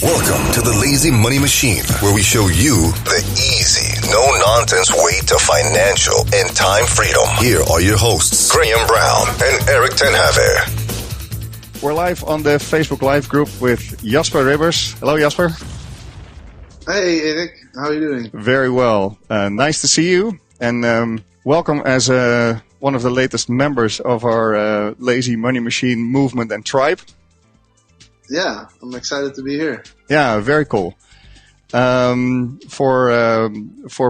Welcome to the Lazy Money Machine, where we show you the easy, no-nonsense way to financial and time freedom. Here are your hosts, Graham Brown and Erik Tenhaver. We're live on the Facebook Live group with Jasper Ribbers. Hello, Jasper. Hey, Erik. How are you doing? Very well. Nice to see you. And welcome as one of the latest members of our Lazy Money Machine movement and tribe. Yeah, I'm excited to be here. Yeah, very cool. For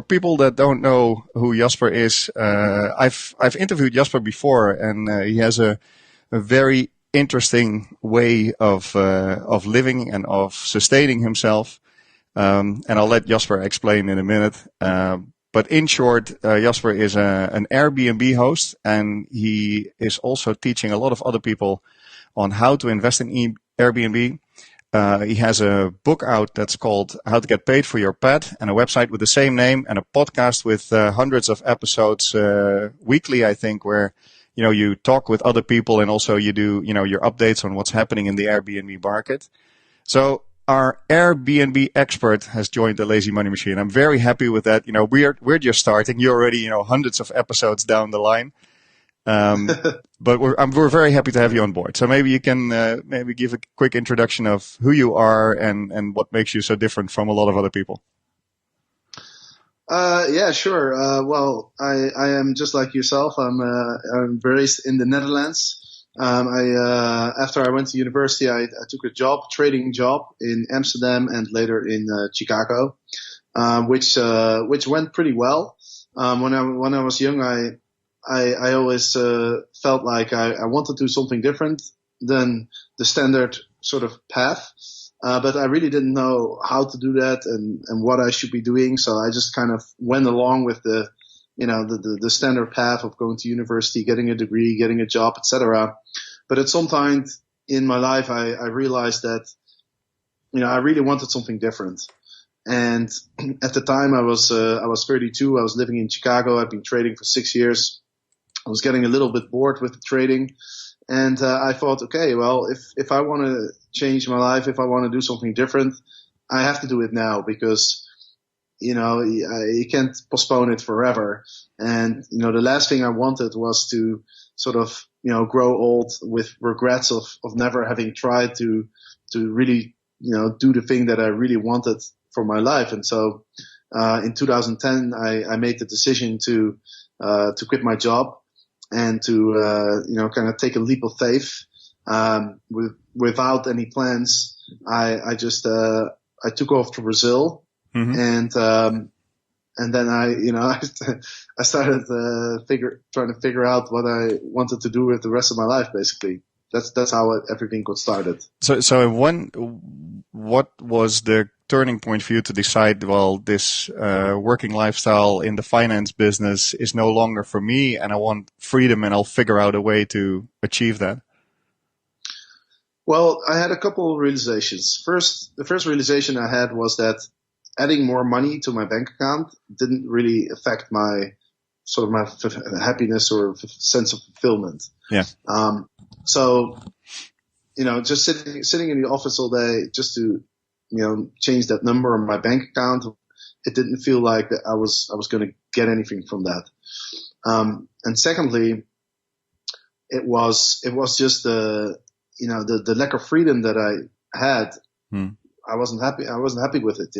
people that don't know who Jasper is, I've interviewed Jasper before, and he has a very interesting way of living and of sustaining himself. And I'll let Jasper explain in a minute. But in short, Jasper is an Airbnb host, and he is also teaching a lot of other people on how to invest in Airbnb. He has a book out that's called How to Get Paid for Your Pet, and a website with the same name, and a podcast with hundreds of episodes weekly, I think, where you talk with other people, and also you do your updates on what's happening in the Airbnb market. So our Airbnb expert has joined the Lazy Money Machine. I'm very happy with that. We're just starting. You're already hundreds of episodes down the line. But we're very happy to have you on board. So maybe you can maybe give a quick introduction of who you are and what makes you so different from a lot of other people. Yeah, sure. Well, I am just like yourself. I'm based in the Netherlands. After I went to university, I took a trading job in Amsterdam and later in Chicago, which went pretty well. When I was young, I always felt like I wanted to do something different than the standard sort of path. But I really didn't know how to do that and what I should be doing. So I just kind of went along with the standard path of going to university, getting a degree, getting a job, etc. But at some point in my life, I realized that, I really wanted something different. And at the time I was 32. I was living in Chicago. I'd been trading for 6 years. I was getting a little bit bored with the trading, and I thought, okay, well, if I want to change my life, if I want to do something different, I have to do it now because, you can't postpone it forever. And, the last thing I wanted was to sort of, grow old with regrets of never having tried to really, do the thing that I really wanted for my life. And so, in 2010, I made the decision to quit my job and to, kind of take a leap of faith, without any plans. I just took off to Brazil, mm-hmm. And then I started trying to figure out what I wanted to do with the rest of my life. Basically, that's how everything got started. So what was the turning point for you to decide, well, this working lifestyle in the finance business is no longer for me, and I want freedom, and I'll figure out a way to achieve that? Well, I had a couple of realizations. The first realization I had was that adding more money to my bank account didn't really affect my happiness or sense of fulfillment. Yeah. So, just sitting in the office all day just to, change that number on my bank account, it didn't feel like that I was going to get anything from that. And secondly, it was just the lack of freedom that I had. I wasn't happy with it,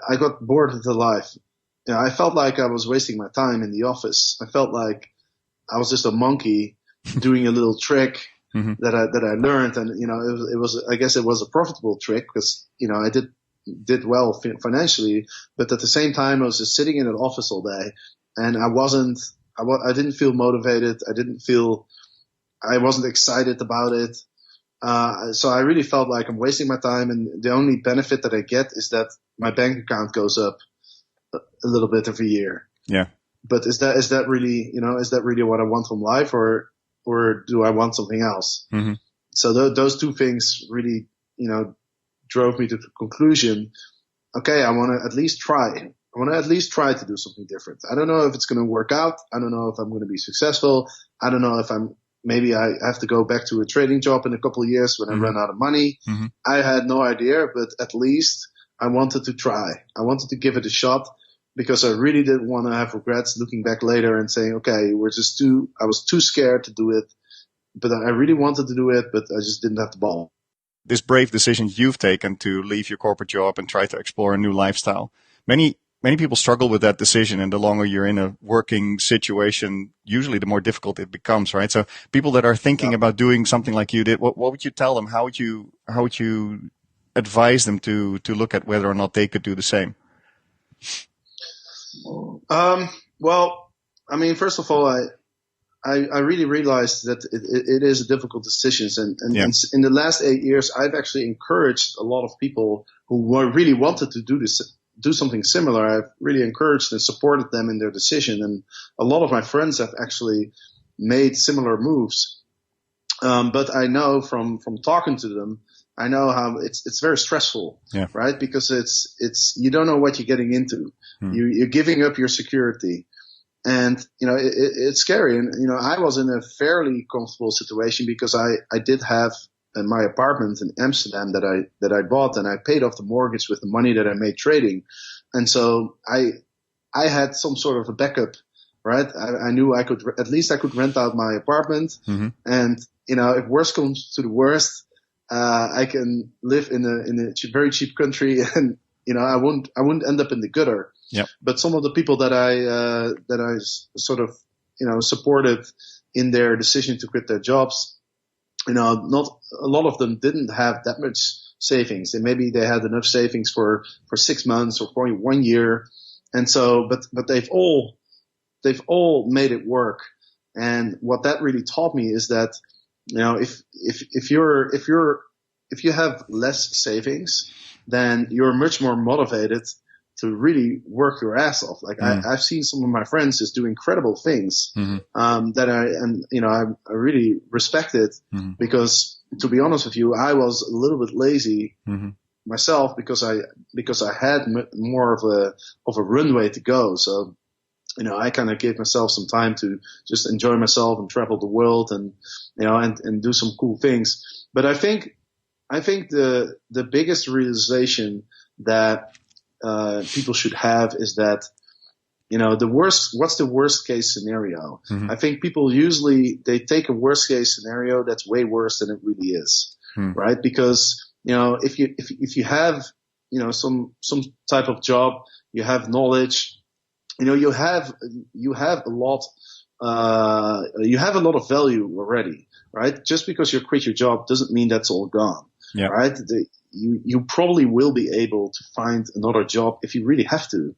I got bored with the life. I felt like I was wasting my time in the office. I felt like I was just a monkey doing a little trick mm-hmm. that I learned, and I guess it was a profitable trick because I did well financially, but at the same time I was just sitting in an office all day, and I didn't feel motivated. I wasn't excited about it. So I really felt like I'm wasting my time, and the only benefit that I get is that my bank account goes up a little bit every year. Yeah. But is that really what I want from life, or do I want something else? Mm-hmm. So those two things really, drove me to the conclusion, okay, I want to at least try. I want to at least try to do something different. I don't know if it's going to work out. I don't know if I'm going to be successful. I don't know if I'm maybe I have to go back to a trading job in a couple of years when I run out of money. I had no idea, but at least I wanted to try. I wanted to give it a shot because I really didn't want to have regrets looking back later and saying, okay, I was too scared to do it, but I really wanted to do it, but I just didn't have the ball. This brave decision you've taken to leave your corporate job and try to explore a new lifestyle. Many people struggle with that decision, and the longer you're in a working situation, usually the more difficult it becomes, right? So people that are thinking about doing something like you did, what would you tell them? How would you advise them to look at whether or not they could do the same? Well, I mean, first of all, I really realized that it is a difficult decision. And in the last 8 years, I've actually encouraged a lot of people who really wanted to do something similar. I've really encouraged and supported them in their decision. And a lot of my friends have actually made similar moves. But I know from talking to them, I know how it's very stressful, right? Because you don't know what you're getting into. You're giving up your security. And, it's scary. And, I was in a fairly comfortable situation because I did have my apartment in Amsterdam that I bought, and I paid off the mortgage with the money that I made trading. And so I had some sort of a backup, right? I knew I could rent out my apartment. And, if worst comes to the worst, I can live in a very cheap country and, I wouldn't end up in the gutter. Yep. But some of the people that I sort of, supported in their decision to quit their jobs, not a lot of them didn't have that much savings, and maybe they had enough savings for 6 months or for 1 year. And so, but they've all made it work. And what that really taught me is that, if you have less savings, then you're much more motivated to really work your ass off. Like I've seen some of my friends just do incredible things, that I really respected, because to be honest with you, I was a little bit lazy myself because I had more of a runway to go. So, I kind of gave myself some time to just enjoy myself and travel the world and do some cool things. But I think the biggest realization that people should have is that, what's the worst case scenario? I think people usually, they take a worst case scenario that's way worse than it really is, right? Because, if you have, some type of job, you have knowledge, you have a lot of value already, right? Just because you quit your job doesn't mean that's all gone. Yeah. Right? You probably will be able to find another job if you really have to.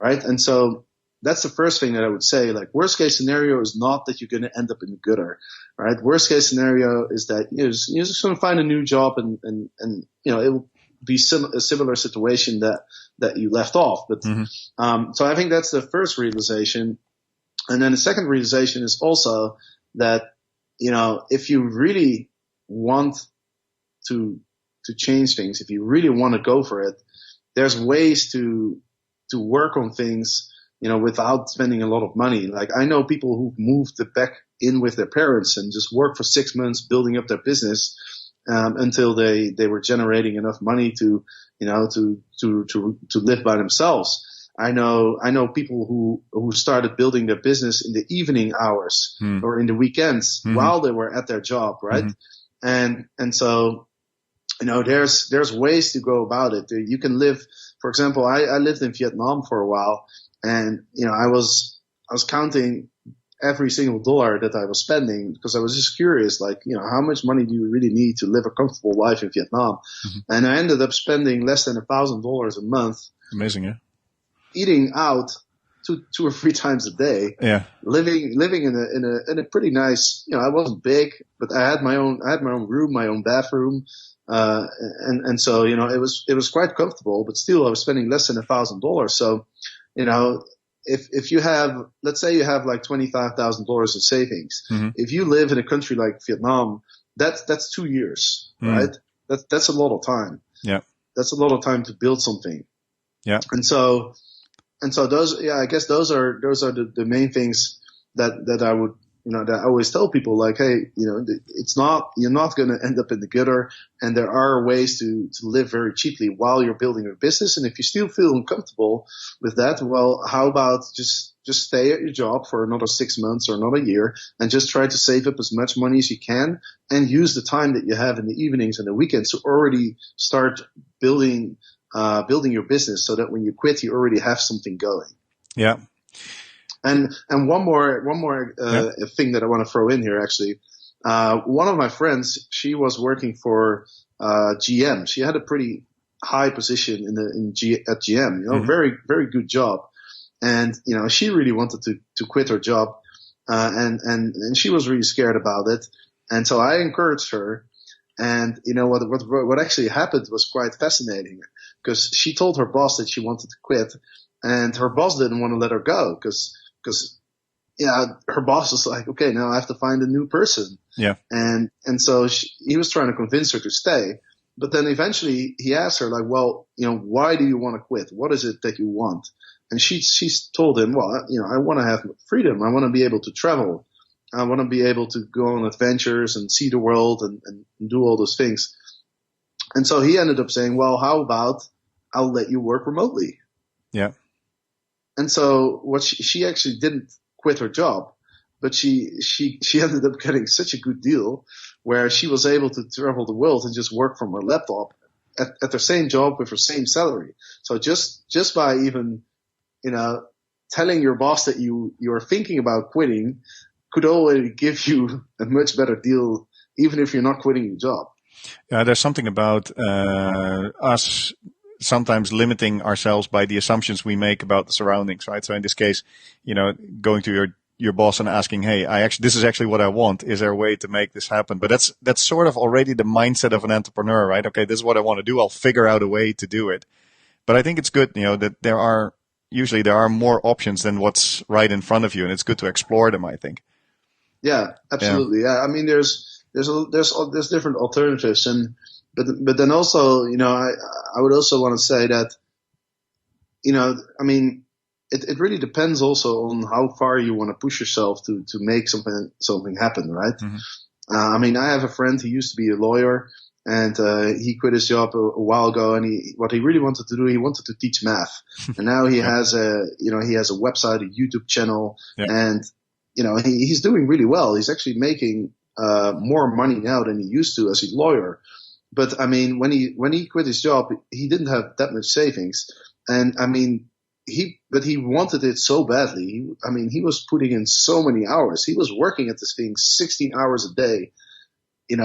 Right? And so that's the first thing that I would say. Like, worst case scenario is not that you're going to end up in the gutter. Right? Worst case scenario is that you're just going to find a new job and it will be a similar situation that you left off. But so I think that's the first realization. And then the second realization is also that, if you really want to change things, if you really want to go for it, there's ways to work on things, without spending a lot of money. Like, I know people who've moved back in with their parents and just worked for 6 months building up their business, until they were generating enough money to live by themselves. I know people who started building their business in the evening hours or in the weekends while they were at their job, right? And so, there's ways to go about it. You can live, for example, I lived in Vietnam for a while, and, I was counting every single dollar that I was spending because I was just curious, like, how much money do you really need to live a comfortable life in Vietnam? And I ended up spending less than $1,000 a month. Amazing, yeah. Eating out 2 or 3 times a day. Yeah. Living in a pretty nice, I wasn't big, but I had my own room, my own bathroom. And so, it was quite comfortable, but still I was spending less than $1,000. So, if you have, let's say you have like $25,000 in savings, if you live in a country like Vietnam, that's 2 years, right? That's a lot of time. Yeah. That's a lot of time to build something. Yeah. And so those, I guess those are the main things that I would that I always tell people, like, hey, you're not going to end up in the gutter, and there are ways to live very cheaply while you're building your business. And if you still feel uncomfortable with that, well, how about just stay at your job for another 6 months or another year and just try to save up as much money as you can and use the time that you have in the evenings and the weekends to already start building your business, so that when you quit, you already have something going. Yeah. And one more thing that I want to throw in here, actually. One of my friends, she was working for GM. She had a pretty high position at GM. Mm-hmm. Very, very good job. And she really wanted to quit her job, and she was really scared about it. And so I encouraged her. And what actually happened was quite fascinating, because she told her boss that she wanted to quit, and her boss didn't want to let her go because her boss was like, okay, now I have to find a new person. Yeah. And so he was trying to convince her to stay. But then eventually he asked her, like, well, why do you want to quit? What is it that you want? And she told him, well, I want to have freedom. I want to be able to travel. I want to be able to go on adventures and see the world and do all those things. And so he ended up saying, well, how about I'll let you work remotely? Yeah. And so what she actually didn't quit her job, but she ended up getting such a good deal where she was able to travel the world and just work from her laptop at the same job with her same salary. So just by even, telling your boss that you're thinking about quitting could already give you a much better deal, even if you're not quitting your job. Yeah, there's something about us sometimes limiting ourselves by the assumptions we make about the surroundings, right? So in this case, going to your boss and asking, hey, this is actually what I want. Is there a way to make this happen? But that's sort of already the mindset of an entrepreneur, right? Okay, this is what I want to do. I'll figure out a way to do it. But I think it's good, that there are more options than what's right in front of you, and it's good to explore them, I think. Yeah, absolutely. Yeah. I mean, there's different alternatives, but then also, I would also want to say that, I mean, it really depends also on how far you want to push yourself to make something happen, right? Mm-hmm. I mean, I have a friend who used to be a lawyer, and he quit his job a while ago, and what he really wanted to do, he wanted to teach math, and now he has a website, a YouTube channel, and he's doing really well. He's actually making more money now than he used to as a lawyer. But I mean, when he quit his job, he didn't have that much savings, and I mean, he wanted it so badly. He was putting in so many hours. He was working at this thing 16 hours a day. It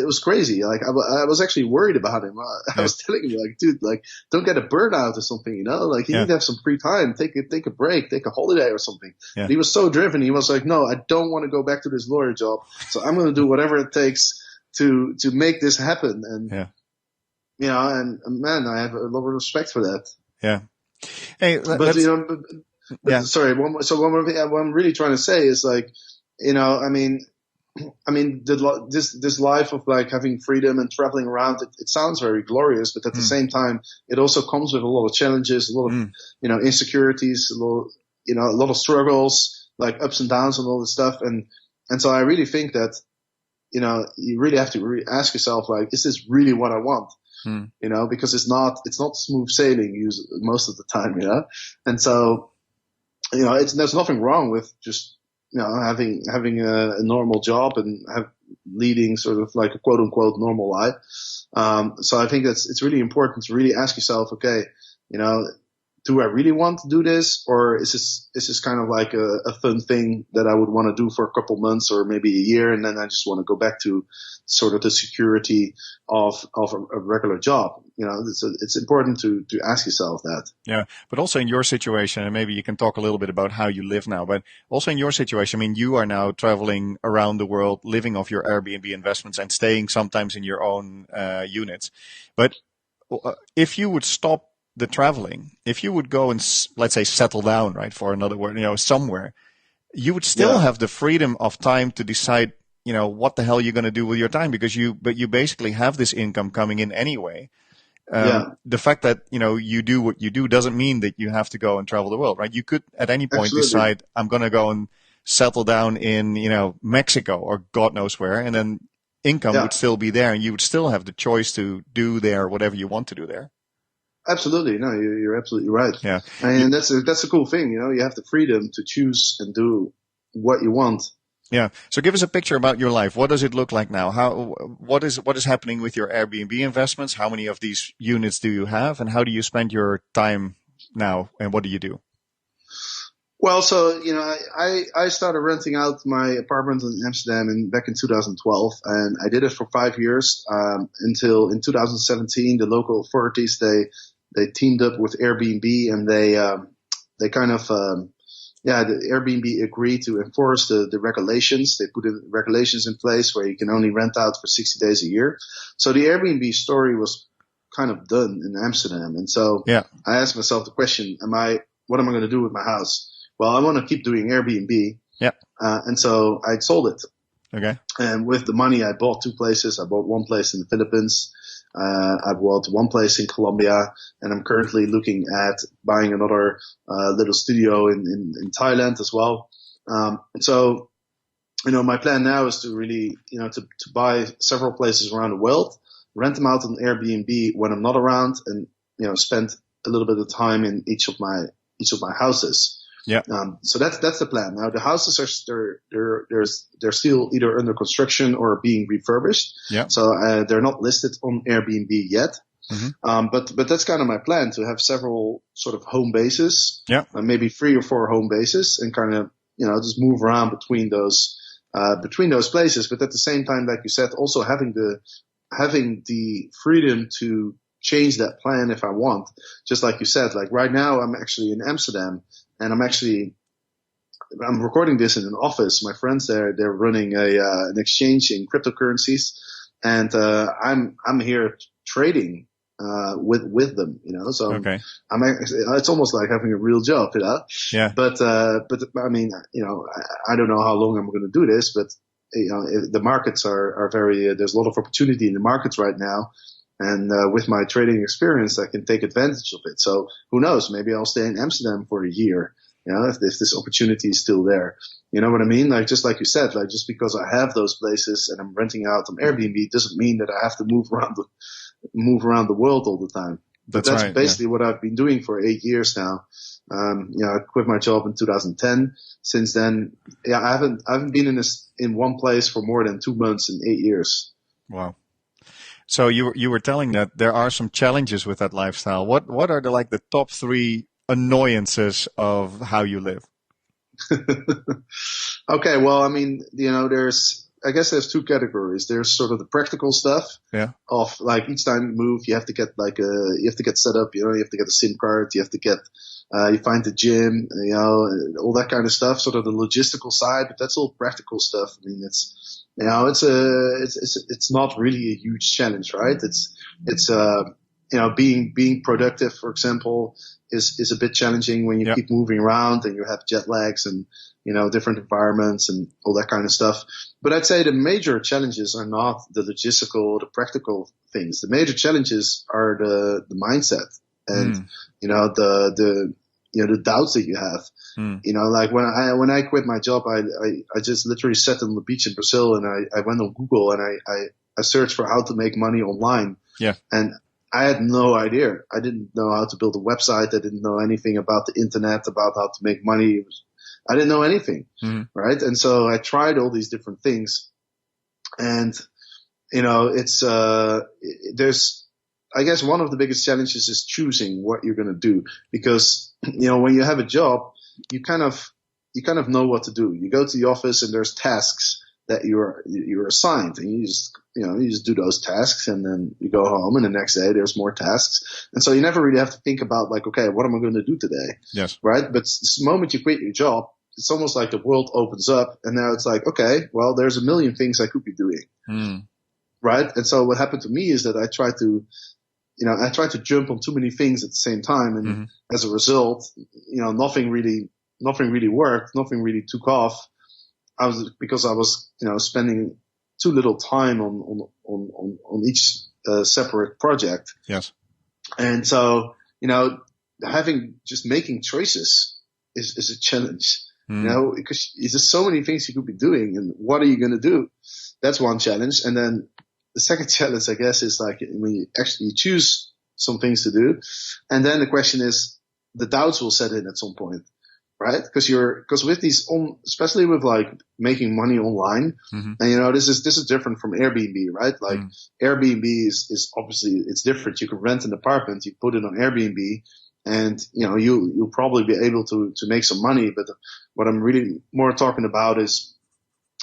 was crazy. Like I was actually worried about him. I was telling him, like, dude, like, don't get a burnout or something. Like you need to have some free time. Take a break. Take a holiday or something. Yeah. But he was so driven. He was like, no, I don't want to go back to this lawyer job. So I'm going to do whatever it takes to make this happen. And and man, I have a lot of respect for that. Yeah. Hey, sorry. One more thing. What I'm really trying to say is, like, this life of, like, having freedom and traveling around, it sounds very glorious, but at the same time, it also comes with a lot of challenges, a lot of, insecurities, a lot of struggles, like ups and downs and all this stuff. And so I really think that, you really have to ask yourself, like, is this really what I want? Because it's not smooth sailing most of the time, And so, there's nothing wrong with just, having a normal job and leading sort of like a quote unquote normal life. So I think it's really important to really ask yourself, okay, do I really want to do this, or is this kind of like a fun thing that I would want to do for a couple months or maybe a year, and then I just want to go back to sort of the security of a regular job? It's important to ask yourself that. Yeah, but also in your situation, and maybe you can talk a little bit about how you live now, but also in your situation, I mean, you are now traveling around the world, living off your Airbnb investments and staying sometimes in your own units. But if you would stop the traveling, if you would go and let's say settle down, right, for another word, somewhere, you would still have the freedom of time to decide, what the hell you're going to do with your time, because you basically have this income coming in anyway. The fact that, you do what you do doesn't mean that you have to go and travel the world, right? You could at any point decide, I'm going to go and settle down in, Mexico or God knows where, and then income would still be there, and you would still have the choice to do there whatever you want to do there. Absolutely. No, you're absolutely right. Yeah. And that's a cool thing. You have the freedom to choose and do what you want. Yeah. So give us a picture about your life. What does it look like now? What is happening with your Airbnb investments? How many of these units do you have, and how do you spend your time now, and what do you do? Well, so, I started renting out my apartment in Amsterdam back in 2012, and I did it for 5 years, until in 2017, the local authorities, they teamed up with Airbnb, and they kind of, the Airbnb agreed to enforce the regulations. They put regulations in place where you can only rent out for 60 days a year. So the Airbnb story was kind of done in Amsterdam. And so I asked myself the question, what am I going to do with my house? Well, I want to keep doing Airbnb. Yeah. And so I sold it. Okay. And with the money, I bought 2 places. I bought one place in the Philippines. I bought one place in Colombia, and I'm currently looking at buying another little studio in Thailand as well. So, my plan now is to really, to buy several places around the world, rent them out on Airbnb when I'm not around, and spend a little bit of time in each of my houses. Yeah. So that's the plan. Now the houses they're still either under construction or being refurbished. Yeah. So they're not listed on Airbnb yet. Mm-hmm. But that's kind of my plan, to have several sort of home bases. Yeah. Maybe 3 or 4 home bases, and kind of just move around between those places. But at the same time, like you said, also having the freedom to change that plan if I want. Just like you said, like right now I'm actually in Amsterdam. And I'm recording this in an office. My friends there, they're running an exchange in cryptocurrencies, and I'm here trading with them. So okay. It's almost like having a real job, Yeah. But I mean, I don't know how long I'm going to do this, but the markets are very. There's a lot of opportunity in the markets right now. And with my trading experience, I can take advantage of it. So who knows? Maybe I'll stay in Amsterdam for a year. If this opportunity is still there. You know what I mean? Like, just like you said, like, just because I have those places and I'm renting out on Airbnb doesn't mean that I have to move around the world all the time. But that's right, basically what I've been doing for 8 years now. I quit my job in 2010. Since then, I haven't been in one place for more than 2 months in 8 years. Wow. So you were telling that there are some challenges with that lifestyle. What are the top 3 annoyances of how you live? Okay, well, I mean, there's 2 categories. There's sort of the practical stuff. Yeah. Of like each time you move, you have to get set up. You have to get a SIM card. You have to get you find the gym. All that kind of stuff. Sort of the logistical side, but that's all practical stuff. I mean, it's not really a huge challenge, right? It's being productive, for example, is a bit challenging when you keep moving around and you have jet lags and different environments and all that kind of stuff. But I'd say the major challenges are not the logistical, the practical things. The major challenges are the mindset and the doubts that you have. Like when I quit my job, I just literally sat on the beach in Brazil and I went on Google and I searched for how to make money online. Yeah. And I had no idea. I didn't know how to build a website. I didn't know anything about the internet, about how to make money. I didn't know anything. Mm-hmm. Right. And so I tried all these different things. And, there's, I guess one of the biggest challenges is choosing what you're going to do, because, when you have a job, you kind of know what to do. You go to the office and there's tasks that you're assigned, and you just do those tasks, and then you go home, and the next day there's more tasks, and so you never really have to think about like, okay, what am I going to do today? Yes. Right. But the moment you quit your job, it's almost like the world opens up, and now it's like, okay, well, there's a million things I could be doing. Mm. Right. And so what happened to me is that I tried to jump on too many things at the same time, and as a result, nothing really worked, nothing really took off. Because I was spending too little time on each separate project. Yes. And so making choices is a challenge. You know, because there's so many things you could be doing, and what are you going to do? That's one challenge. And then the second challenge, I guess, is like when you actually choose some things to do, and then the question is, the doubts will set in at some point, right? Because with these especially with like making money online, and you know, this is different from Airbnb, right? Like Airbnb is obviously it's different. You can rent an apartment, you put it on Airbnb, and you know, you'll probably be able to make some money. But what I'm really more talking about is,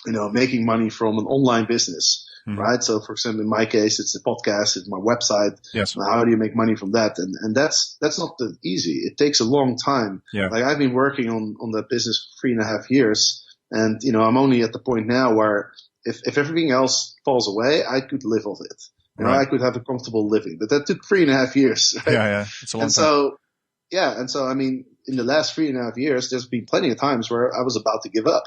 you know, making money from an online business. Right. So for example, in my case, it's the podcast, it's my website. Yes. How do you make money from that? And that's not that easy. It takes a long time. Yeah. Like I've been working on that business for 3.5 years. And, you know, I'm only at the point now where if everything else falls away, I could live off it. You know, I could have a comfortable living, but that took 3.5 years. Right? Yeah. It's a long time. And so, I mean, in the last 3.5 years, there's been plenty of times where I was about to give up.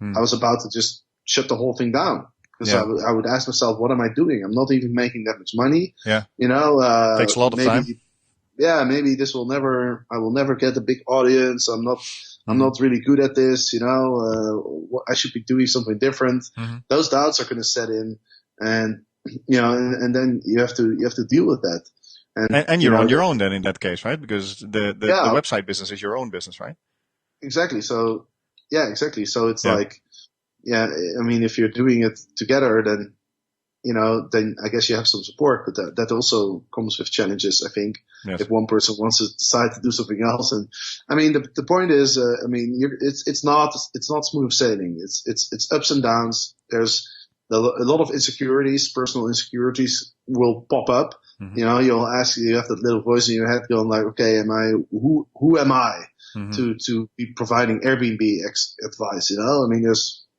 I was about to just shut the whole thing down. Because I would ask myself, what am I doing? I'm not even making that much money. Yeah. You know, takes a lot of time. Yeah, maybe I will never get a big audience. I'm not really good at this. You know, I should be doing something different. Those doubts are going to set in, and you know, and then you have to deal with that. And you're on your own then in that case, right? Because the website business is your own business, right? Exactly. So exactly. So it's like. Yeah, I mean, if you're doing it together, then, you know, then I guess you have some support, but that also comes with challenges, I think. Yes. If one person wants to decide to do something else. And I mean, the point is, I mean, it's not smooth sailing. It's ups and downs. There's a lot of insecurities, personal insecurities will pop up. You know, you have that little voice in your head going like, okay, who am I to be providing Airbnb advice? You know, I mean,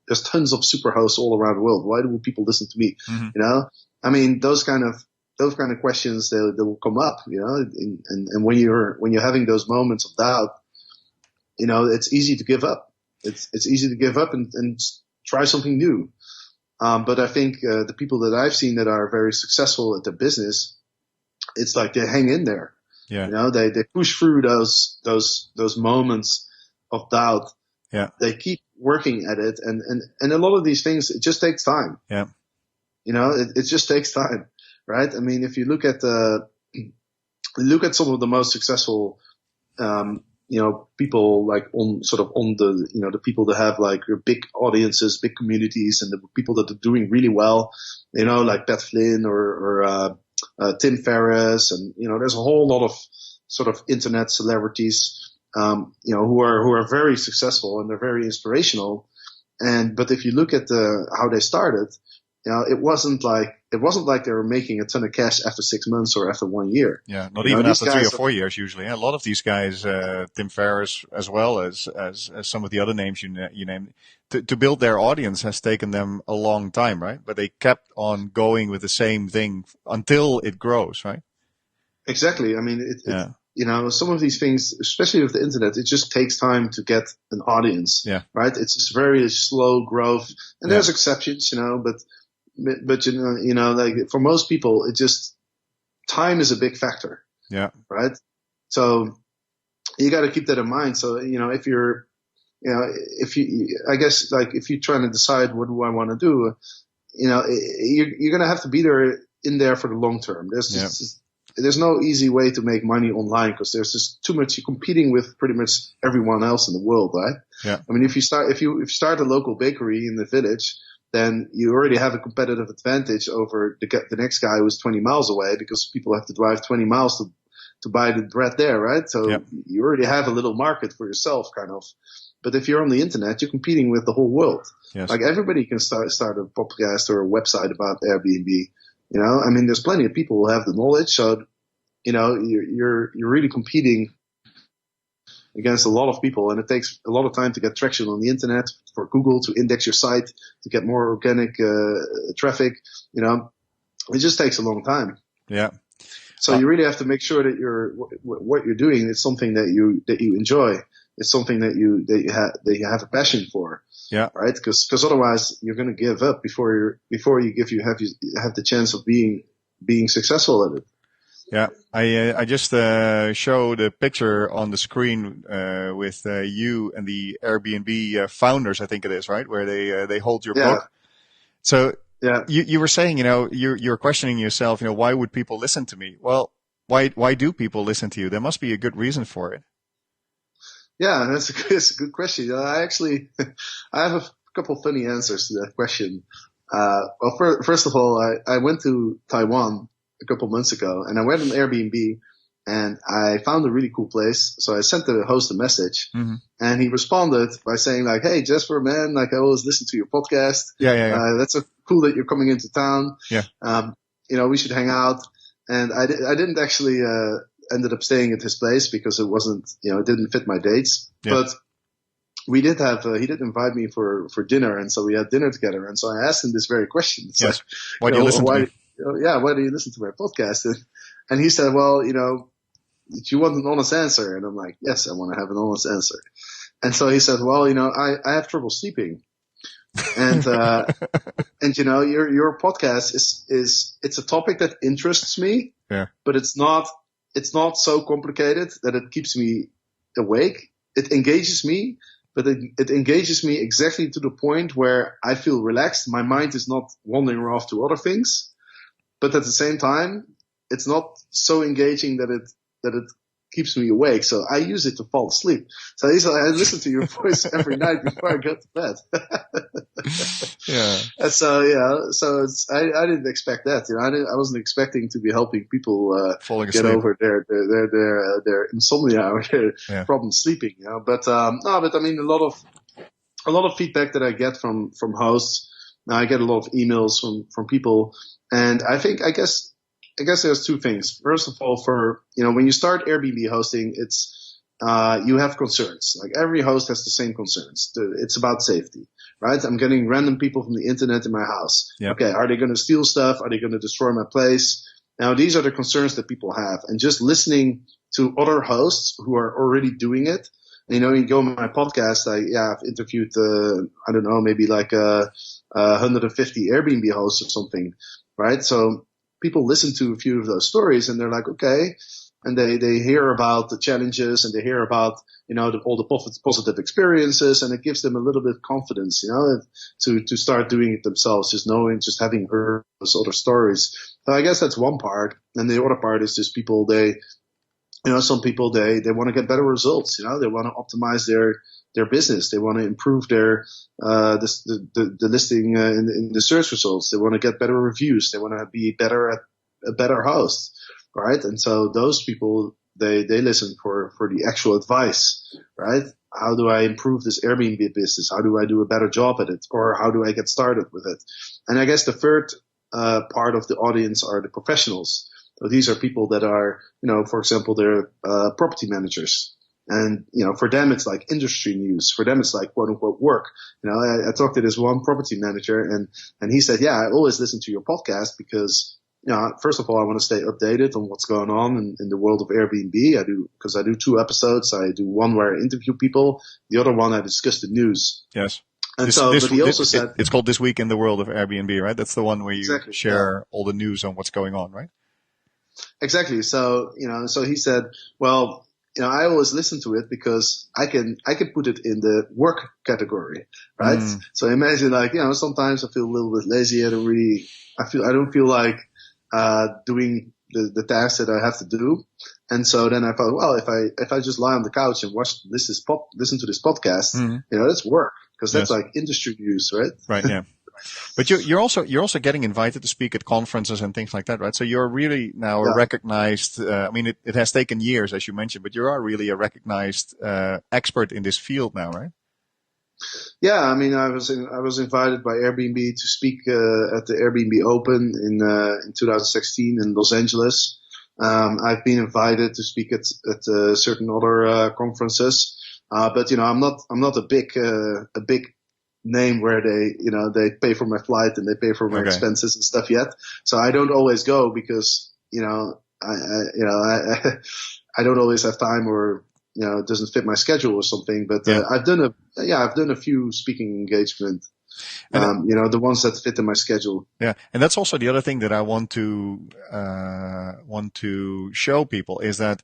there's tons of super hosts all around the world. Why do people listen to me? You know, I mean, those kind of questions, they will come up, you know, and when you're having those moments of doubt, you know, it's easy to give up. It's easy to give up and try something new. But I think, the people that I've seen that are very successful at their business, it's like they hang in there. Yeah. You know, they push through those moments of doubt. Yeah. They keep working at it, and a lot of these things, it just takes time. Yeah. You know, it just takes time, right? I mean, if you look at some of the most successful, you know, people like on the, you know, the people that have like big audiences, big communities, and the people that are doing really well, you know, like Pat Flynn or Tim Ferriss, and, you know, there's a whole lot of sort of internet celebrities, you know, who are very successful and they're very inspirational. But if you look at how they started, you know, it wasn't like they were making a ton of cash after 6 months or after 1 year. Yeah, not even after 3 or 4 years usually. A lot of these guys, Tim Ferriss, as well as some of the other names you named, to build their audience has taken them a long time, right? But they kept on going with the same thing until it grows, right? Exactly. I mean, you know, some of these things, especially with the internet, it just takes time to get an audience. Yeah. Right. It's just very slow growth, and there's exceptions, you know, but you know, like for most people, it just time is a big factor. Yeah. Right. So you got to keep that in mind. So, you know, if you're trying to decide what do I want to do, you know, you're going to have to be in there for the long term. There's no easy way to make money online because there's just too much. You're competing with pretty much everyone else in the world, right? Yeah. I mean, if you start a local bakery in the village, then you already have a competitive advantage over the next guy who's 20 miles away because people have to drive 20 miles to buy the bread there, right? So you already have a little market for yourself, kind of. But if you're on the internet, you're competing with the whole world. Yes. Like everybody can start a podcast or a website about Airbnb. You know, I mean, there's plenty of people who have the knowledge. So, you know, you're really competing against a lot of people, and it takes a lot of time to get traction on the internet, for Google to index your site, to get more organic traffic. You know, it just takes a long time. Yeah. So you really have to make sure that what you're doing is something that you enjoy. It's something that you have a passion for. Yeah. Right. Because otherwise you're going to give up before you have the chance of being successful at it. Yeah, I just showed a picture on the screen with you and the Airbnb founders, I think it is, right, where they hold your Yeah, book. So yeah, you were saying, you're questioning yourself, why would people listen to me? Well, why do people listen to you? There must be a good reason for it. yeah. That's a good question. I actually, I have a couple funny answers to that question. Well, first of all, I went to Taiwan a couple months ago, and I went on Airbnb, and I found a really cool place. So I sent the host a message, Mm-hmm. and he responded by saying like, "Hey, Jasper, man, like I always listen to your podcast. Yeah. That's so cool that you're coming into town. Yeah. We should hang out." And I didn't actually ended up staying at his place because it wasn't, it didn't fit my dates. Yeah. But we did have, he did invite me for dinner, and so we had dinner together. And so I asked him this very question. It's Yes. Why do you listen to me? Why do you listen to my podcast? And he said, well, do you want an honest answer? And I'm like, yes, I want to have an honest answer. And so he said, well, I have trouble sleeping. And, and your podcast it's a topic that interests me, yeah. But it's not so complicated that it keeps me awake. It engages me, but it engages me exactly to the point where I feel relaxed. My mind is not wandering off to other things, but at the same time, it's not so engaging that it keeps me awake. So I use it to fall asleep. So I listen to your voice every night before I go to bed. Yeah. And so I didn't expect that. I wasn't expecting to be helping people get over their insomnia or their problem sleeping. But I mean a lot of feedback that I get from hosts. I get a lot of emails from people, and I guess there's two things. First of all, when you start Airbnb hosting, it's you have concerns. Like every host has the same concerns. It's about safety, right? I'm getting random people from the internet in my house. Yep. Okay, are they going to steal stuff? Are they going to destroy my place? Now, these are the concerns that people have, and just listening to other hosts who are already doing it. You go on my podcast. I've interviewed I don't know, maybe like 150 Airbnb hosts or something, right? So people listen to a few of those stories and they're like, okay. And they hear about the challenges and they hear about, all the positive experiences, and it gives them a little bit of confidence, to start doing it themselves, just having heard those other stories. So I guess that's one part. And the other part is just people, some people, they want to get better results, they want to optimize their business. They want to improve their, the listing in the search results. They want to get better reviews. They want to be a better host, right? And so those people, they listen for the actual advice, right? How do I improve this Airbnb business? How do I do a better job at it? Or how do I get started with it? And I guess the third, part of the audience are the professionals. So these are people that are, for example, they're, property managers. And, for them, it's like industry news. For them, it's like quote unquote work. I talked to this one property manager and he said, yeah, I always listen to your podcast because, first of all, I want to stay updated on what's going on in the world of Airbnb. Because I do 2 episodes. I do one where I interview people. The other one, I discuss the news. Yes. And but he also said, it's called This Week in the World of Airbnb, right? That's the one where you share all the news on what's going on, right? Exactly. So, so he said, well, I always listen to it because I can put it in the work category, right? So imagine sometimes I feel a little bit lazy. I don't feel like, doing the tasks that I have to do. And so then I thought, well, if I just lie on the couch and listen to this podcast, that's work because that's like industry news, right? Right. Yeah. But you're also getting invited to speak at conferences and things like that, right? So you're really now a recognized. It has taken years, as you mentioned, but you are really a recognized expert in this field now, right? Yeah, I was invited by Airbnb to speak at the Airbnb Open in 2016 in Los Angeles. I've been invited to speak at certain other conferences, but I'm not a big name where they pay for my flight and they pay for my expenses and stuff yet. So I don't always go because, I don't always have time or, it doesn't fit my schedule or something. But I've done a few speaking engagement The ones that fit in my schedule. Yeah. And that's also the other thing that I want to show people is that,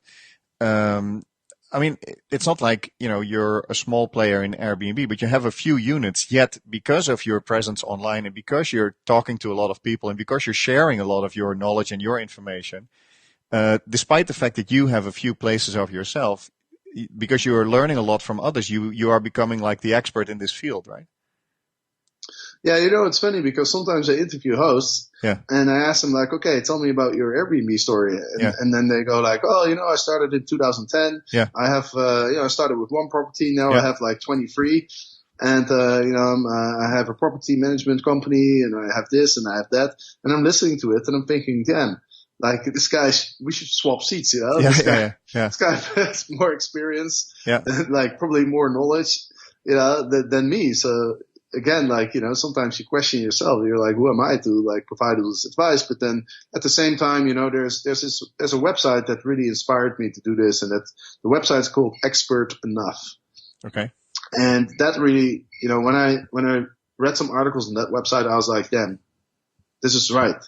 it's not like, you're a small player in Airbnb, but you have a few units, yet because of your presence online and because you're talking to a lot of people and because you're sharing a lot of your knowledge and your information, despite the fact that you have a few places of yourself, because you are learning a lot from others, you are becoming like the expert in this field, right? Yeah, it's funny because sometimes I interview hosts and I ask them like, okay, tell me about your Airbnb story. And then they go like, oh, I started in 2010. Yeah. I have, I started with one property. Now I have like 23. And, I have a property management company and I have this and I have that. And I'm listening to it and I'm thinking, damn, like this guy, we should swap seats, This guy has more experience, like probably more knowledge, than me. So, again, like, sometimes you question yourself. You're like, who am I to like provide all this advice? But then at the same time, there's a website that really inspired me to do this. And that the website is called Expert Enough. Okay. And that really, when I read some articles on that website, I was like, damn, this is right.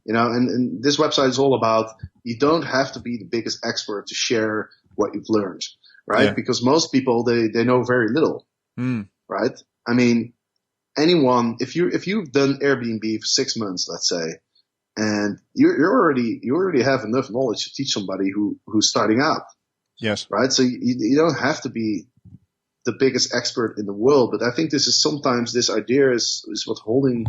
And this website is all about, you don't have to be the biggest expert to share what you've learned, right? Yeah. Because most people, they know very little, right? I mean, anyone, if you've done Airbnb for 6 months, let's say, and you already have enough knowledge to teach somebody who's starting out. Yes. Right. So you don't have to be the biggest expert in the world, but I think sometimes this idea is what holding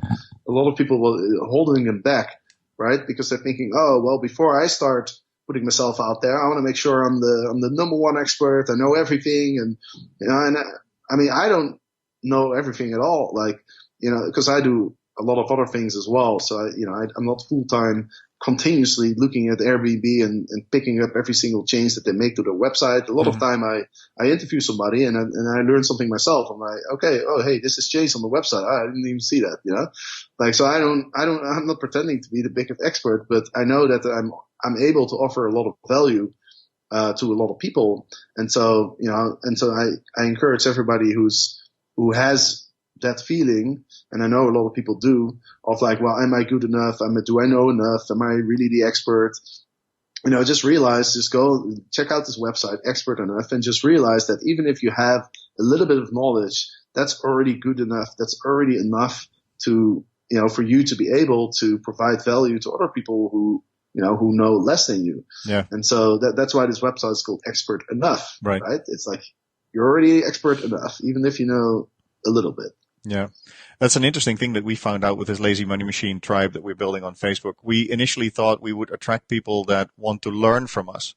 a lot of people, holding them back, right? Because they're thinking, oh, well, before I start putting myself out there, I want to make sure I'm the number one expert. I know everything. And, I don't know everything at all, like, because I do a lot of other things as well. So, I'm not full time continuously looking at Airbnb and picking up every single change that they make to their website. A lot of time I interview somebody and I learn something myself. I'm like, okay, oh, hey, this is changed on the website. I didn't even see that, like, so I'm not pretending to be the biggest expert, but I know that I'm able to offer a lot of value to a lot of people. And so, I encourage everybody who has that feeling, and I know a lot of people do, of like, well, am I good enough? Do I know enough? Am I really the expert? Just go check out this website, Expert Enough, and just realize that even if you have a little bit of knowledge, that's already good enough. That's already enough to, for you to be able to provide value to other people who know less than you. Yeah. And so that's why this website is called Expert Enough, right? It's like, you're already expert enough, even if you know a little bit. Yeah. That's an interesting thing that we found out with this Lazy Money Machine tribe that we're building on Facebook. We initially thought we would attract people that want to learn from us.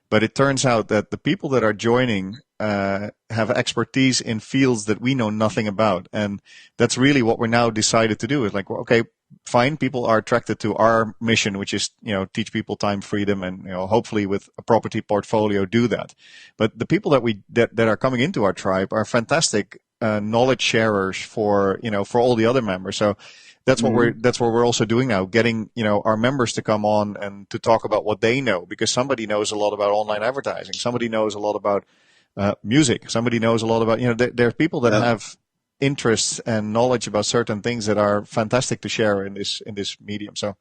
But it turns out that the people that are joining have expertise in fields that we know nothing about. And that's really what we're now decided to do. Is like, well, okay, fine, people are attracted to our mission, which is, teach people time freedom and, hopefully with a property portfolio do that. But the people that are coming into our tribe are fantastic knowledge sharers for all the other members. So that's what we're also doing now, getting, our members to come on and to talk about what they know, because somebody knows a lot about online advertising. Somebody knows a lot about music. Somebody knows a lot about, there are people that have interests and knowledge about certain things that are fantastic to share in this medium. So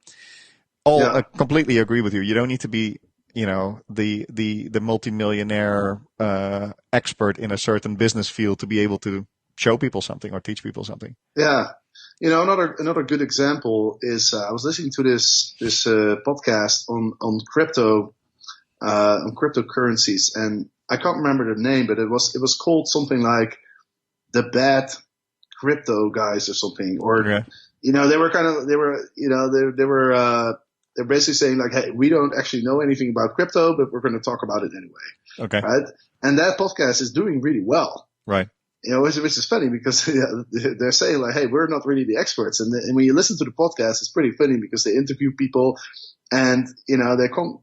I completely agree with you. You don't need to be, the multimillionaire expert in a certain business field to be able to show people something or teach people something. Yeah. Another good example is I was listening to this podcast on crypto, on cryptocurrencies, and I can't remember the name, but it was called something like the bad crypto guys or something, or they're basically saying like, hey, we don't actually know anything about crypto, but we're going to talk about it anyway. Okay. Right. And that podcast is doing really well. Right. Which is funny because they're saying like, hey, we're not really the experts. And when you listen to the podcast, it's pretty funny because they interview people and, they come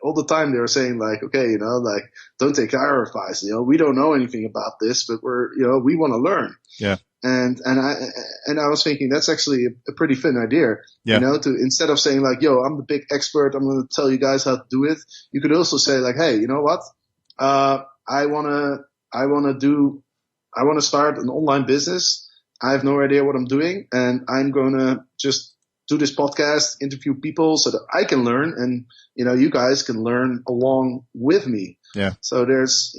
all the time. They're saying like, okay, like, don't take our advice. We don't know anything about this, but we want to learn. Yeah. And I was thinking that's actually a pretty fun idea, to instead of saying like, yo, I'm the big expert, I'm going to tell you guys how to do it. You could also say like, hey, you know what? I want to start an online business I have no idea what I'm doing, and I'm going to just do this podcast, interview people so that I can learn, and you guys can learn along with me. Yeah. So there's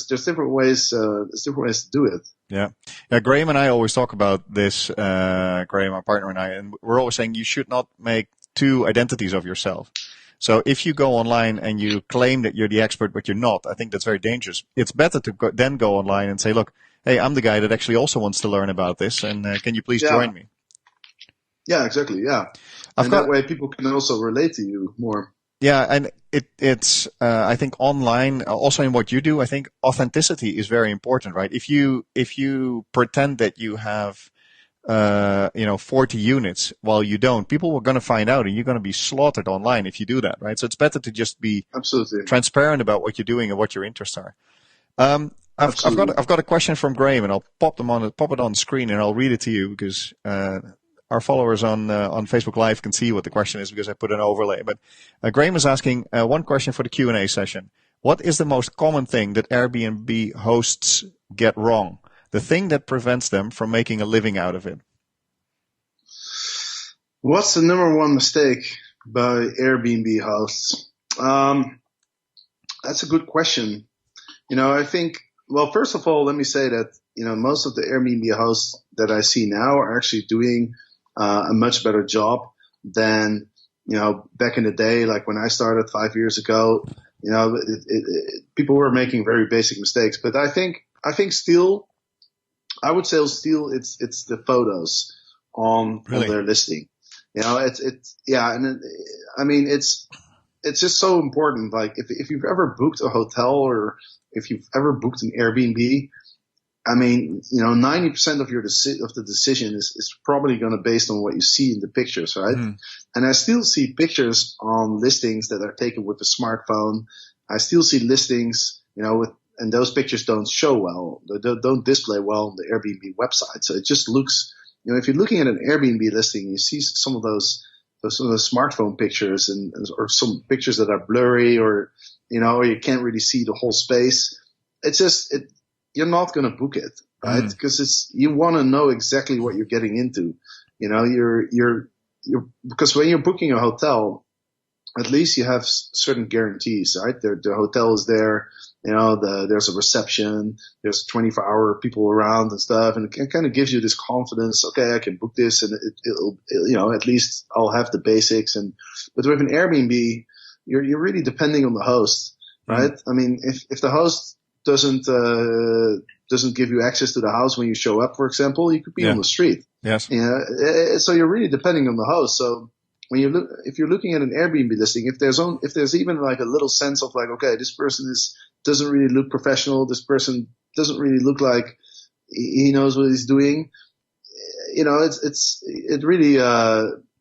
different ways. There's different ways to do it. Yeah. Yeah. Graham and I always talk about this. Graham, my partner, and I, and we're always saying you should not make two identities of yourself. So if you go online and you claim that you're the expert, but you're not, I think that's very dangerous. It's better to then go online and say, look, hey, I'm the guy that actually also wants to learn about this, and can you please join me? Yeah, exactly. Yeah, and that way people can also relate to you more. Yeah, and it's I think online, also in what you do, I think authenticity is very important, right? If you pretend that you have 40 units while you don't, people are going to find out, and you're going to be slaughtered online if you do that, right? So it's better to just be absolutely transparent about what you're doing and what your interests are. I've got a question from Graham, and I'll pop it on the screen, and I'll read it to you because our followers on Facebook Live can see what the question is because I put an overlay. But Graham is asking one question for the Q&A session. What is the most common thing that Airbnb hosts get wrong? The thing that prevents them from making a living out of it? What's the number one mistake by Airbnb hosts? That's a good question. I think, well, first of all, let me say that, most of the Airbnb hosts that I see now are actually doing a much better job than, back in the day, like when I started 5 years ago, people were making very basic mistakes. But I think still, I would say still it's the photos on their listing. It's just so important. Like if you've ever booked a hotel or if you've ever booked an Airbnb, 90% of the decision is probably going to be based on what you see in the pictures, right? Mm. And I still see pictures on listings that are taken with the smartphone. I still see listings, and those pictures don't show well. They don't display well on the Airbnb website. So it just looks, if you're looking at an Airbnb listing, you see some of those smartphone pictures or some pictures that are blurry or you can't really see the whole space. You're not going to book it, right? Because you want to know exactly what you're getting into. Because when you're booking a hotel, at least you have certain guarantees, right? The hotel is there, there's a reception, there's 24-hour people around and stuff, and it kind of gives you this confidence. Okay, I can book this, and it'll, at least I'll have the basics. But with an Airbnb, you're really depending on the host, right? I mean, if the host doesn't give you access to the house when you show up, for example, you could be on the street. Yes. So you're really depending on the host. So if you're looking at an Airbnb listing, if there's even like a little sense of like, okay, this person doesn't really look professional, this person doesn't really look like he knows what he's doing, it really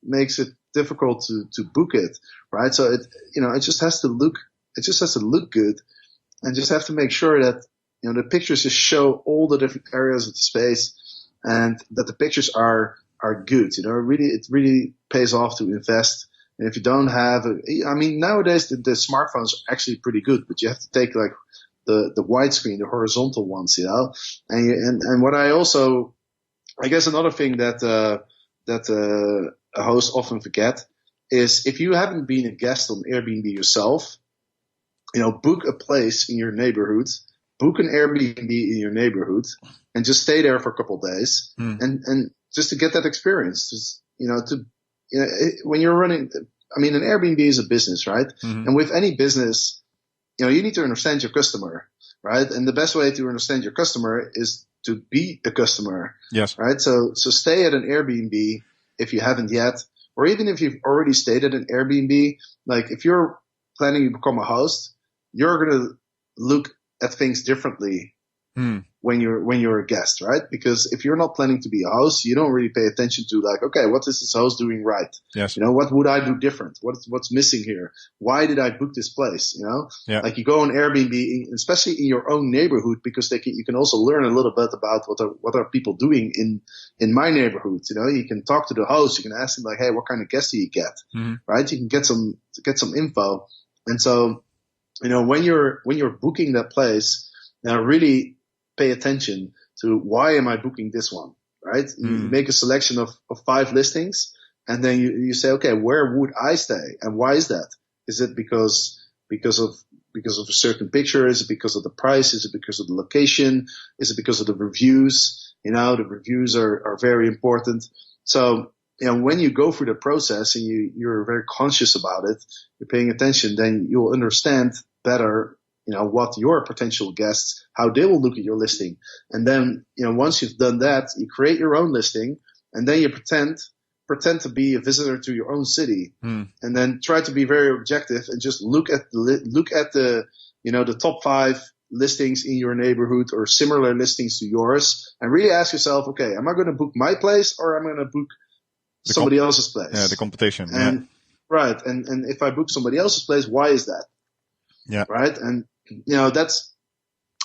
makes it difficult to book it, right? So it just has to look good. And just have to make sure that, the pictures just show all the different areas of the space and that the pictures are good. It really pays off to invest. And if you don't have, nowadays the smartphones are actually pretty good, but you have to take like the widescreen, the horizontal ones, and what I guess another thing that a host often forget is if you haven't been a guest on Airbnb yourself, book a place in your neighborhood, book an Airbnb in your neighborhood, and just stay there for a couple of days, and just to get that experience. Just, when you're running, an Airbnb is a business, right? Mm-hmm. And with any business, you need to understand your customer, right? And the best way to understand your customer is to be a customer, yes, right? So stay at an Airbnb if you haven't yet, or even if you've already stayed at an Airbnb. Like if you're planning to become a host, you're going to look at things differently when you're a guest, right? Because if you're not planning to be a host, you don't really pay attention to like, okay, what is this host doing right? Yes. What would I do different? What's missing here? Why did I book this place? Yeah. Like you go on Airbnb, especially in your own neighborhood, because you can also learn a little bit about what are people doing in my neighborhood. You can talk to the host. You can ask them like, hey, what kind of guests do you get? Mm-hmm. Right? You can get some info. And so, when you're booking that place, now really pay attention to why am I booking this one? right? You make a selection of 5 listings, and then you say, okay, where would I stay, and why is that? Is it because of a certain picture? Is it because of the price? Is it because of the location? Is it because of the reviews? The reviews are very important. So, when you go through the process and you're very conscious about it, you're paying attention, then you'll understand better, what your potential guests, how they will look at your listing. And then, once you've done that, you create your own listing, and then you pretend to be a visitor to your own city, and then try to be very objective and just look at the top 5 listings in your neighborhood or similar listings to yours, and really ask yourself, okay, am I going to book my place or am I going to book somebody else's place? Yeah, the competition. And right, and if I book somebody else's place, why is that? Yeah. Right, and that's,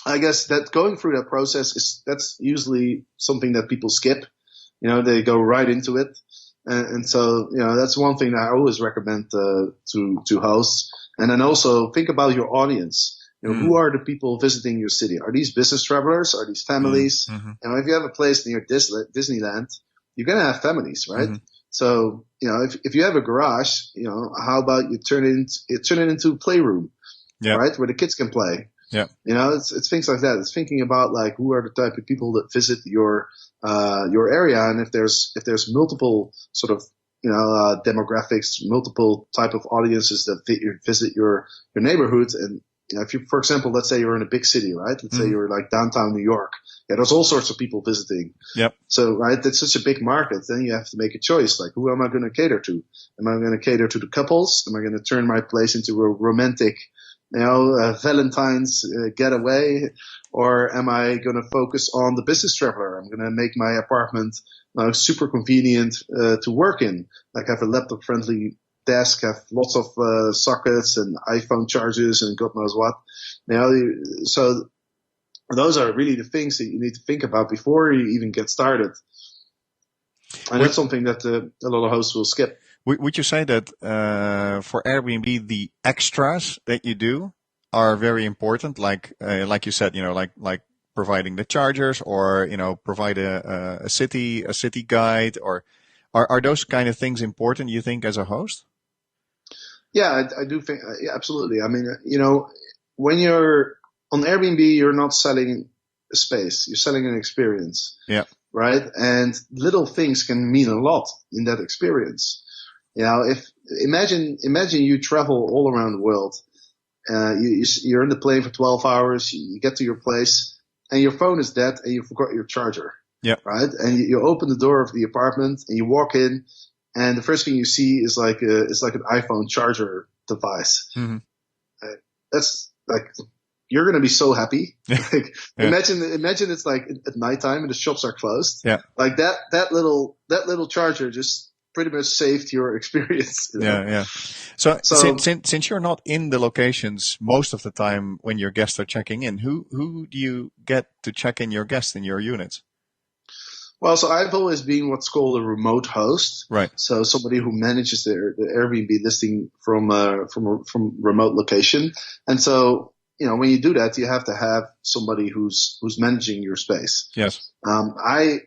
I guess that going through that process that's usually something that people skip. They go right into it. And so, that's one thing that I always recommend to hosts. And then also think about your audience. Who are the people visiting your city? Are these business travelers? Are these families? If you have a place near Disneyland, you're going to have families, right? So, if you have a garage, how about you turn it into a playroom, right? Where the kids can play. Yeah. It's things like that. It's thinking about like, who are the type of people that visit your area, and if there's multiple sort of demographics, multiple type of audiences that visit your neighborhood, and if you, for example, let's say you're in a big city, right? Let's say you're like downtown New York. Yeah, there's all sorts of people visiting. Yep. So, right, that's such a big market. Then you have to make a choice. Like, who am I going to cater to? Am I going to cater to the couples? Am I going to turn my place into a romantic, Valentine's getaway? Or am I going to focus on the business traveler? I'm going to make my apartment super convenient to work in. Like, have a laptop-friendly desk, have lots of sockets and iPhone chargers and God knows what. So those are really the things that you need to think about before you even get started. And that's something that a lot of hosts will skip. Would you say that for Airbnb, the extras that you do are very important? Like you said, like providing the chargers, or provide a city guide, or are those kind of things important, you think, as a host? Yeah, I do think, absolutely. I mean, when you're on Airbnb, you're not selling a space, you're selling an experience. Yeah. Right? And little things can mean a lot in that experience. If imagine you travel all around the world, you're in the plane for 12 hours, you get to your place, and your phone is dead, and you forgot your charger. Yeah. Right? And you open the door of the apartment, and you walk in, and the first thing you see is like an iPhone charger device. Mm-hmm. That's like, you're going to be so happy. Like, Yeah. Imagine it's like at nighttime and the shops are closed. Yeah. Like that little charger just pretty much saved your experience. Yeah. So since you're not in the locations most of the time when your guests are checking in, who do you get to check in your guests in your units? Well, so I've always been what's called a remote host. Right. So somebody who manages the Airbnb listing from remote location. And so, when you do that, you have to have somebody who's managing your space. Yes. I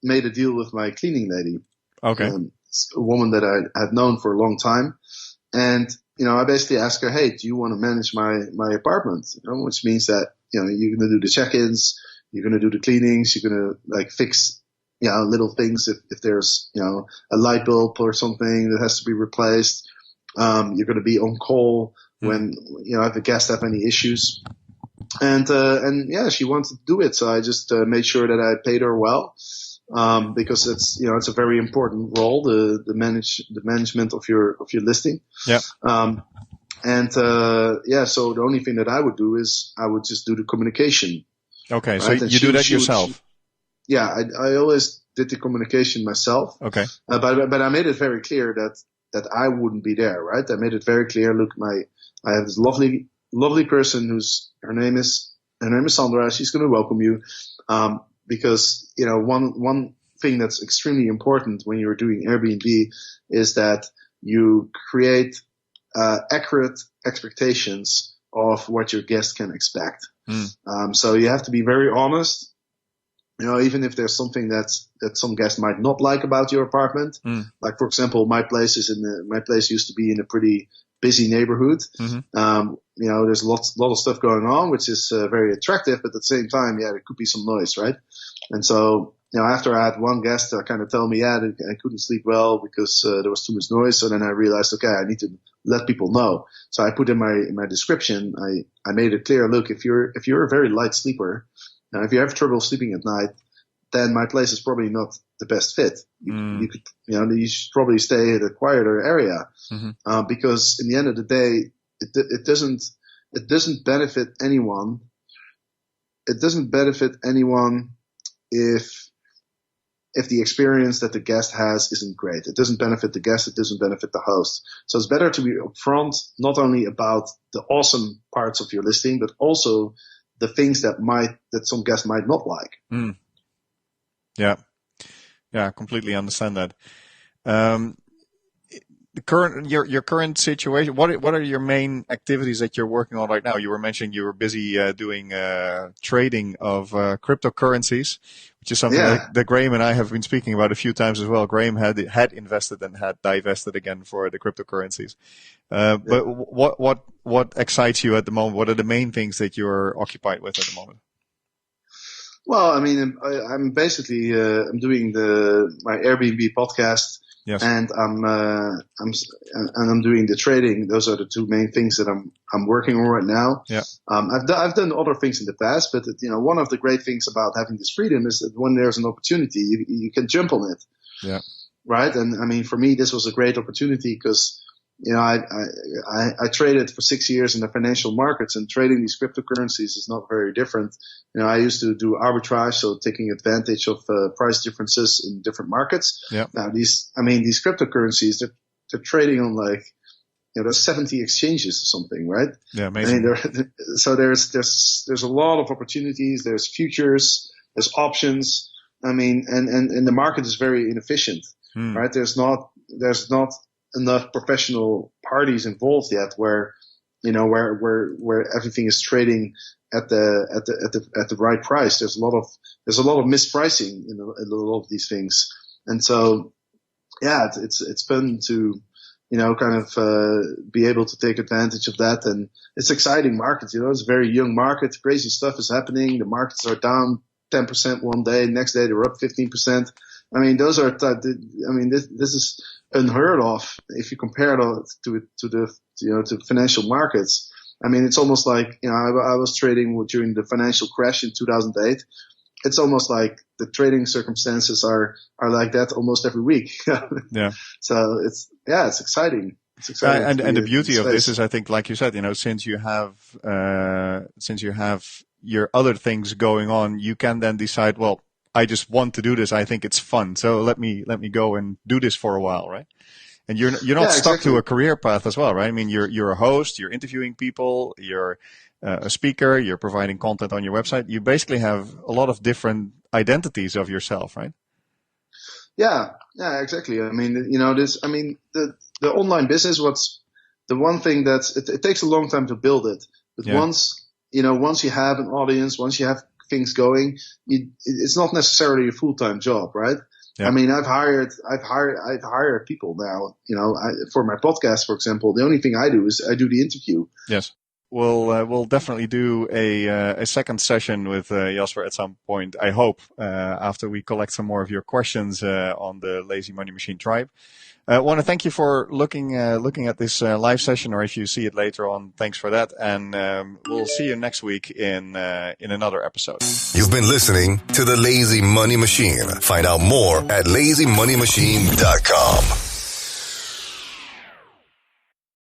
made a deal with my cleaning lady. Okay. A woman that I had known for a long time. And, I basically asked her, hey, do you want to manage my apartment? Which means that, you're going to do the check-ins, you're going to do the cleanings, you're going to like fix, little things if there's, a light bulb or something that has to be replaced. You're going to be on call when, if the guests have any issues. And yeah, she wanted to do it. So I just made sure that I paid her well. Because it's a very important role, the management of your listing. Yeah. So the only thing that I would do is I would just do the communication. Okay. Right? So you do that yourself? I always did the communication myself. Okay. But I made it very clear that I wouldn't be there, right? I made it very clear. Look, I have this lovely person her name is Sandra. She's going to welcome you. Because, one thing that's extremely important when you're doing Airbnb is that you create accurate expectations of what your guests can expect. So you have to be very honest even if there's something that some guest might not like about your apartment, like for example, my place used to be in a pretty busy neighborhood. There's a lot of stuff going on, which is very attractive, but at the same time, there could be some noise, right? And so, after I had one guest kind of tell me, I couldn't sleep well because there was too much noise. So then I realized, okay, I need to let people know. So I put in my description, I made it clear, look, if you're a very light sleeper, if you have trouble sleeping at night, then my place is probably not the best fit. You you should probably stay at a quieter area, because in the end of the day, it doesn't benefit anyone. It doesn't benefit anyone if the experience that the guest has isn't great. It doesn't benefit the guest. It doesn't benefit the host. So it's better to be upfront, not only about the awesome parts of your listing, but also the things that some guests might not like. Yeah, I completely understand that. Your current situation. What are your main activities that you're working on right now? You were mentioning you were busy doing trading of cryptocurrencies, which is something that Graham and I have been speaking about a few times as well. Graham had invested and had divested again for the cryptocurrencies. But what excites you at the moment? What are the main things that you're occupied with at the moment? Well, I mean, I'm basically I'm doing my Airbnb podcast. Yes. And I'm doing the trading. Those are the two main things that I'm working on right now. Yeah. I've done other things in the past, but one of the great things about having this freedom is that when there's an opportunity, you can jump on it. Yeah. Right. And I mean, for me, this was a great opportunity because I traded for 6 years in the financial markets, and trading these cryptocurrencies is not very different. I used to do arbitrage, so taking advantage of price differences in different markets. Yeah. Now these cryptocurrencies, they're trading on there's 70 exchanges or something, right? Yeah, amazing. So there's a lot of opportunities. There's futures, there's options. I mean, and the market is very inefficient, right? There's not enough professional parties involved yet where everything is trading at the right price. There's a lot of mispricing in a lot of these things. And so, it's fun to, kind of, be able to take advantage of that. And it's exciting market, it's a very young market. Crazy stuff is happening. The markets are down 10% one day. Next day they're up 15%. I mean, this is unheard of if you compare it to financial markets. I mean, it's almost like, I was trading during the financial crash in 2008. It's almost like the trading circumstances are like that almost every week. Yeah. So it's exciting. It's exciting. And the beauty of this is, I think, like you said, since you have your other things going on, you can then decide, well, I just want to do this. I think it's fun. So let me go and do this for a while, right? And you're not stuck to a career path as well, right? I mean, you're a host, you're interviewing people, you're a speaker, you're providing content on your website. You basically have a lot of different identities of yourself, right? Yeah, exactly. I mean, the online business, what's the one thing it takes a long time to build it, but once you have an audience, once you have things going, it's not necessarily a full-time job, right? Yeah. I mean, I've hired people now, for my podcast, for example. The only thing I do is I do the interview. Yes. We'll definitely do a second session with Jasper at some point, I hope, after we collect some more of your questions on the Lazy Money Machine tribe. I want to thank you for looking at this live session, or if you see it later on, thanks for that. And we'll see you next week in another episode. You've been listening to the Lazy Money Machine. Find out more at lazymoneymachine.com.